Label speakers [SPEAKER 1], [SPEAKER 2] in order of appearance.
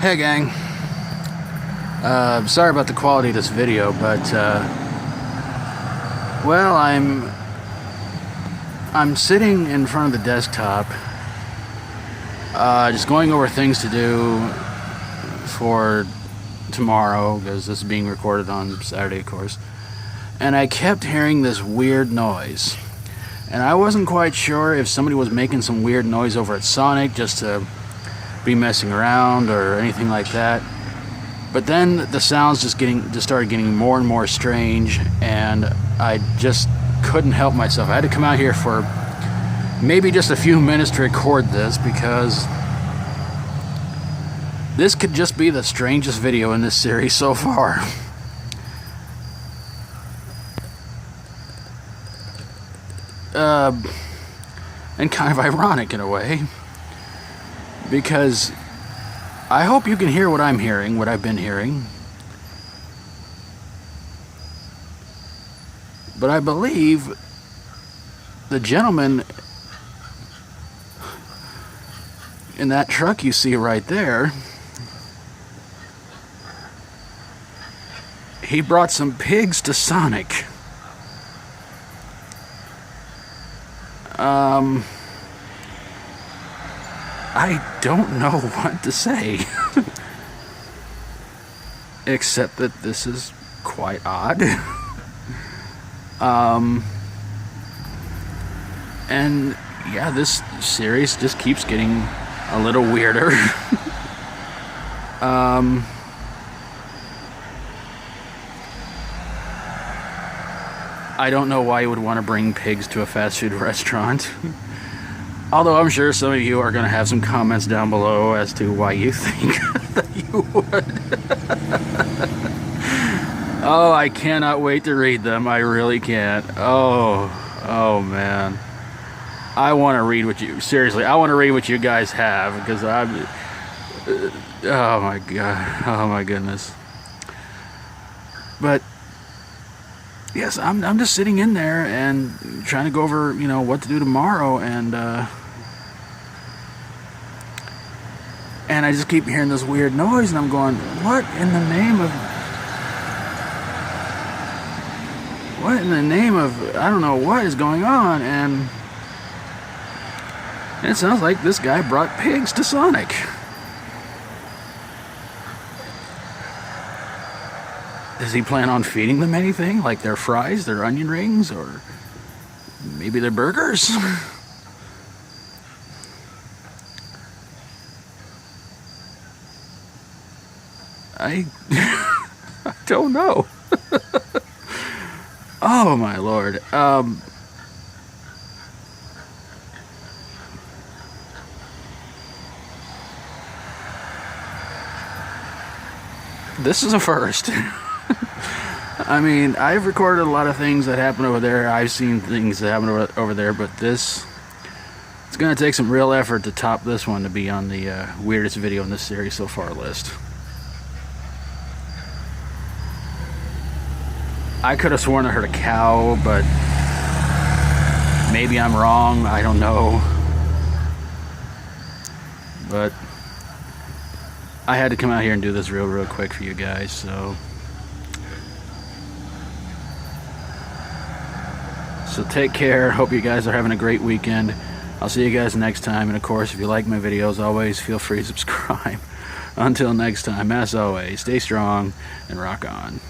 [SPEAKER 1] Hey gang, sorry about the quality of this video, but well, I'm sitting in front of the desktop, just going over things to do for tomorrow, because this is being recorded on Saturday, of course, and I kept hearing this weird noise, and I wasn't quite sure if somebody was making some weird noise over at Sonic just to be messing around or anything like that. But then the sounds just started getting more and more strange, and I just couldn't help myself. I had to come out here for maybe just a few minutes to record this, because this could just be the strangest video in this series so far. And kind of ironic in a way, because I hope you can hear what I'm hearing, what I've been hearing. But I believe the gentleman in that truck you see right there, he brought some pigs to Sonic. I don't know what to say, except that this is quite odd. And yeah, this series just keeps getting a little weirder. I don't know why you would want to bring pigs to a fast food restaurant. Although I'm sure some of you are going to have some comments down below as to why you think that you would. Oh, I cannot wait to read them. I really can't. Oh man. I want to read what you, seriously, I want to read what you guys have, because I'm, oh my god, oh my goodness. But yes, I'm just sitting in there and trying to go over, you know, what to do tomorrow, and I just keep hearing this weird noise, and I'm going, what in the name of, I don't know what is going on, and it sounds like this guy brought pigs to Sonic. Does he plan on feeding them anything? Like their fries, their onion rings, or maybe their burgers? I don't know. Oh my lord. This is a first. I mean, I've recorded a lot of things that happen over there. I've seen things that happen over there, but this, it's going to take some real effort to top this one to be on the weirdest video in this series so far list. I could have sworn I heard a cow, but maybe I'm wrong. I don't know. But I had to come out here and do this real quick for you guys, so take care. Hope you guys are having a great weekend. I'll see you guys next time, and of course, if you like my videos, always feel free to subscribe. Until next time, as always, stay strong and rock on.